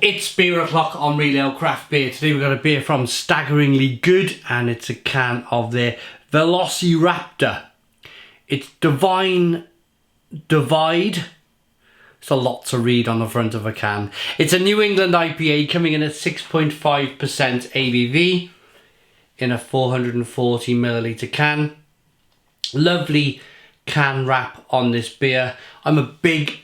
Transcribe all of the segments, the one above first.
It's beer o'clock on Real Ale Craft Beer. Today we've got a beer from Staggeringly Good, and it's a can of their Velocirapture. It's Divide. It's a lot to read on the front of a can. It's a New England IPA coming in at 6.5% ABV in a 440 milliliter can. Lovely can wrap on this beer. I'm a big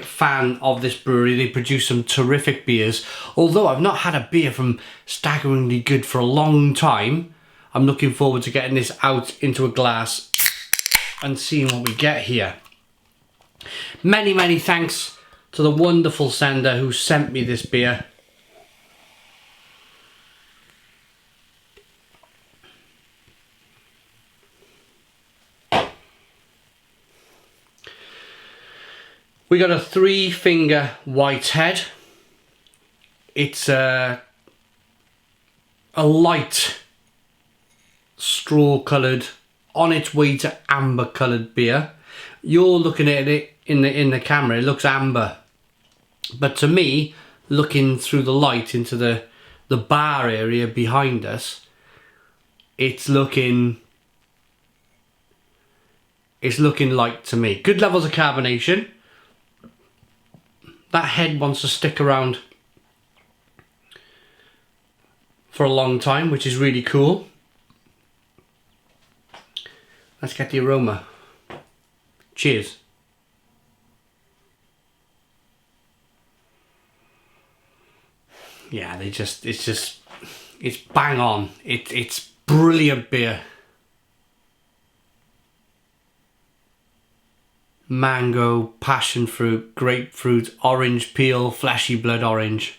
fan of this brewery. They produce some terrific beers. Although I've not had a beer from Staggeringly Good for a long time, I'm looking forward to getting this out into a glass and seeing what we get here. Many thanks to the wonderful sender who sent me this beer. We got a 3-finger whitehead. It's a light straw coloured, on its way to amber coloured beer. You're looking at it in the camera, it looks amber, but to me, looking through the light into the bar area behind us, it's looking light to me. Good levels of carbonation. That head wants to stick around for a long time, which is really cool. Let's get the aroma. Cheers. Yeah, it's bang on. It's brilliant beer. Mango, passion fruit, grapefruit, orange peel, fleshy blood orange.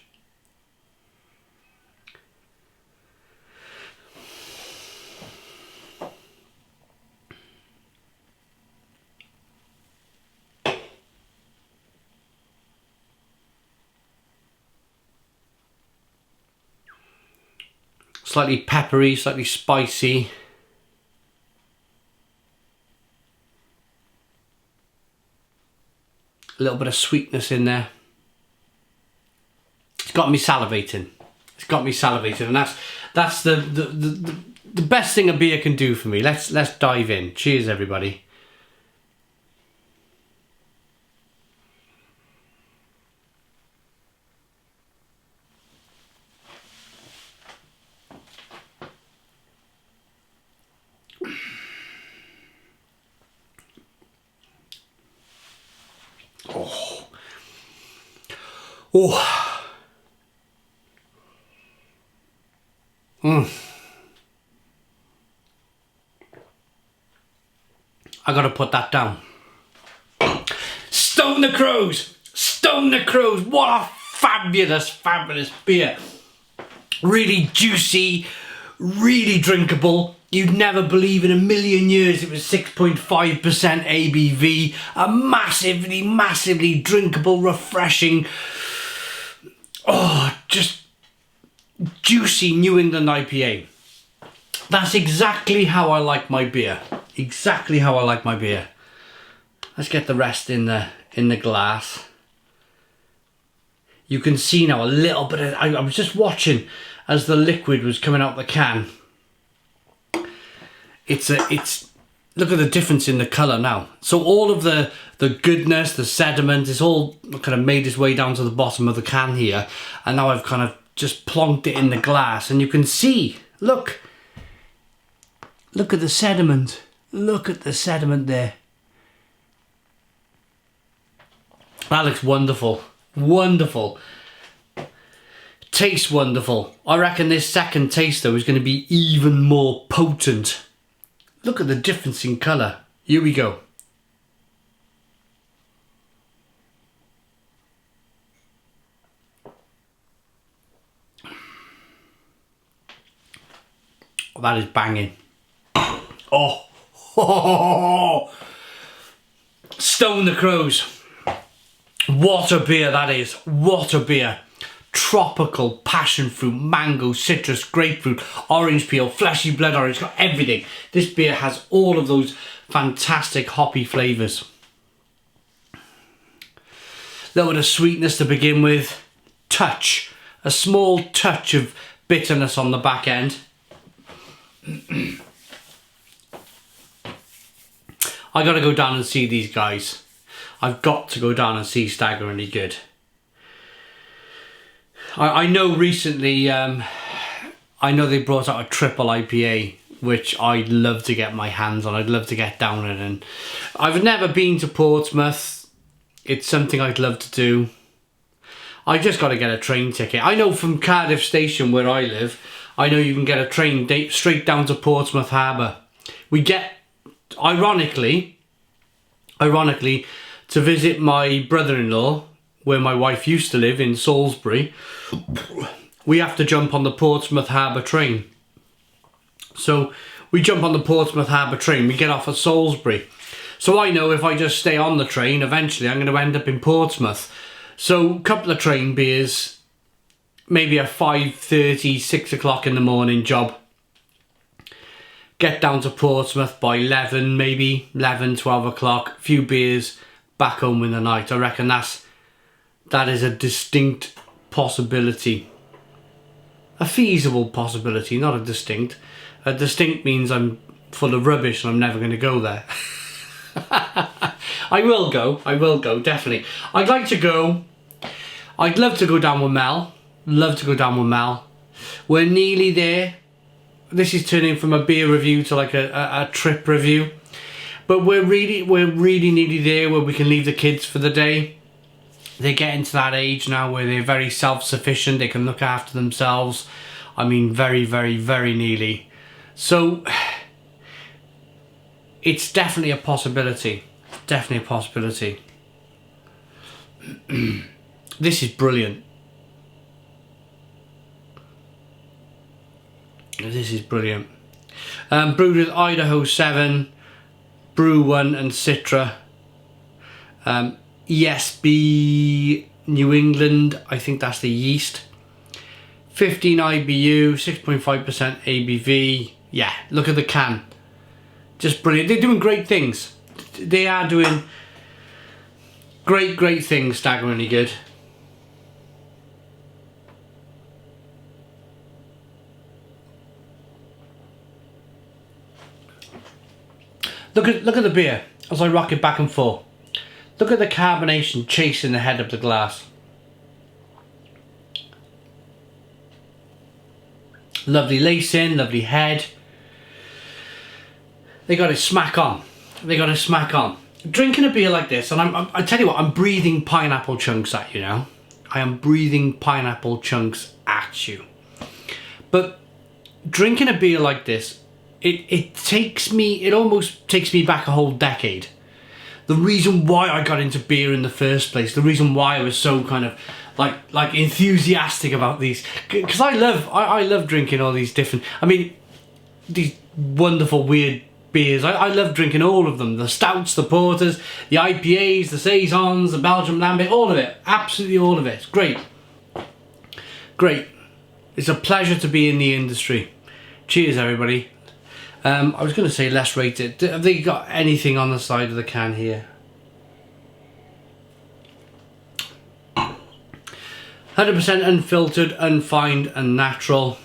Slightly peppery, slightly spicy. A little bit of sweetness in there. It's got me salivating. It's got me salivating, and that's the best thing a beer can do for me. Let's dive in. Cheers, everybody. Oh. I gotta put that down. Stone the Crows! Stone the Crows! What a fabulous beer. Really juicy, really drinkable. You'd never believe in a million years it was 6.5% ABV. A massively drinkable, refreshing, just juicy New England IPA. That's exactly how I like my beer. Exactly how I like my beer. Let's get the rest in the glass. You can see now a little bit of, I was just watching as the liquid was coming out the can. It's look at the difference in the colour now. So all of the goodness, the sediment, it's all kind of made its way down to the bottom of the can here. And now I've kind of just plonked it in the glass, and you can see, look at the sediment. Look at the sediment there. That looks wonderful. Wonderful. Tastes wonderful. I reckon this second taste though is going to be even more potent. Look at the difference in colour. Here we go. Oh, that is banging. Oh. Stone the Crows. What a beer that is. What a beer. Tropical, passion fruit, mango, citrus, grapefruit, orange peel, fleshy blood orange. It's got everything. This beer has all of those fantastic hoppy flavours. Little bit of sweetness to begin with. Touch a small touch of bitterness on the back end. I gotta go down and see these guys. I've got to go down and see Staggeringly Good. I know recently, I know they brought out a triple IPA, which I'd love to get my hands on. I'd love to get down it. And I've never been to Portsmouth. It's something I'd love to do. I just got to get a train ticket. I know from Cardiff Station, where I live, I know you can get a train straight down to Portsmouth Harbour. We get, ironically, to visit my brother-in-law, where my wife used to live in Salisbury, we have to jump on the Portsmouth Harbour train. So we jump on the Portsmouth Harbour train, we get off at Salisbury. So I know if I just stay on the train, eventually I'm going to end up in Portsmouth. So a couple of train beers, maybe a 5:30, 6 o'clock in the morning job. Get down to Portsmouth by 11, maybe 11, 12 o'clock, a few beers, back home in the night. I reckon that is a distinct possibility. A feasible possibility, not a distinct. A distinct means I'm full of rubbish and I'm never going to go there. I will go, definitely. I'd like to go. I'd love to go down with Mel. We're nearly there. This is turning from a beer review to like a trip review. But we're really nearly there where we can leave the kids for the day. They're getting to that age now where they're very self-sufficient. They can look after themselves. I mean, very, very, very nearly. So, it's definitely a possibility. Definitely a possibility. This is brilliant. This is brilliant. Brewed with Idaho 7, Brew 1 and Citra. ESB New England, I think that's the yeast. 15 IBU, 6.5% ABV. Yeah, look at the can. Just brilliant. They're doing great things. They are doing great things, Staggeringly Good. Look at the beer as I rock it back and forth. Look at the carbonation chasing the head of the glass. Lovely lacing, lovely head. They got it smack on. Drinking a beer like this, and I tell you what, I'm breathing pineapple chunks at you now. I am breathing pineapple chunks at you. But drinking a beer like this, it almost takes me back a whole decade. The reason why I got into beer in the first place, the reason why I was so kind of like enthusiastic about these, because I love drinking all these different, I mean, these wonderful weird beers. I love drinking all of them, the stouts, the porters, the IPAs, the saisons, the Belgian lambic, all of it, absolutely all of it. It's great. It's a pleasure to be in the industry. Cheers, everybody. I was going to say less rated. Have they got anything on the side of the can here? 100% unfiltered, unfined and natural.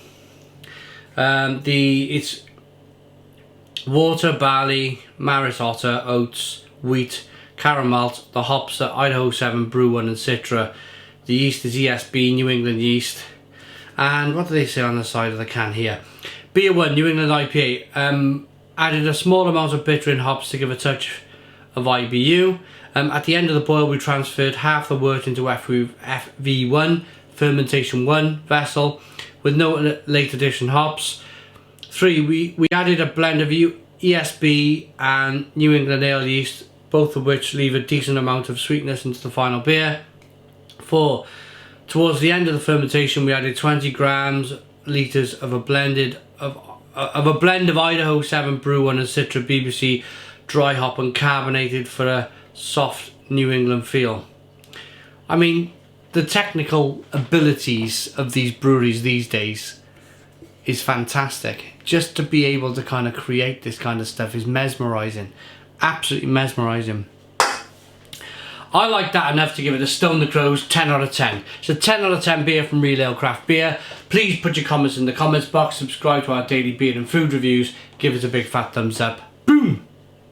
It's water, barley, maris otter, oats, wheat, caramel malt. The hops are Idaho 7, Brew 1 and Citra. The yeast is ESB, New England yeast. And what do they say on the side of the can here? Beer 1, New England IPA. Added a small amount of bitter in hops to give a touch of IBU. At the end of the boil, we transferred half the wort into FV1, fermentation 1 vessel, with no late addition hops. 3, we added a blend of ESB and New England ale yeast, both of which leave a decent amount of sweetness into the final beer. 4, towards the end of the fermentation, we added 20 litres of a blend of Idaho 7, Brew 1 and Citra BBC dry hop and carbonated for a soft New England feel. I mean, the technical abilities of these breweries these days is fantastic. Just to be able to kind of create this kind of stuff is mesmerising. Absolutely mesmerising. I like that enough to give it a Stone the Crows 10 out of 10. It's a 10 out of 10 beer from Real Ale Craft Beer. Please put your comments in the comments box, subscribe to our daily beer and food reviews, give us a big fat thumbs up. Boom!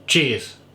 Cheers!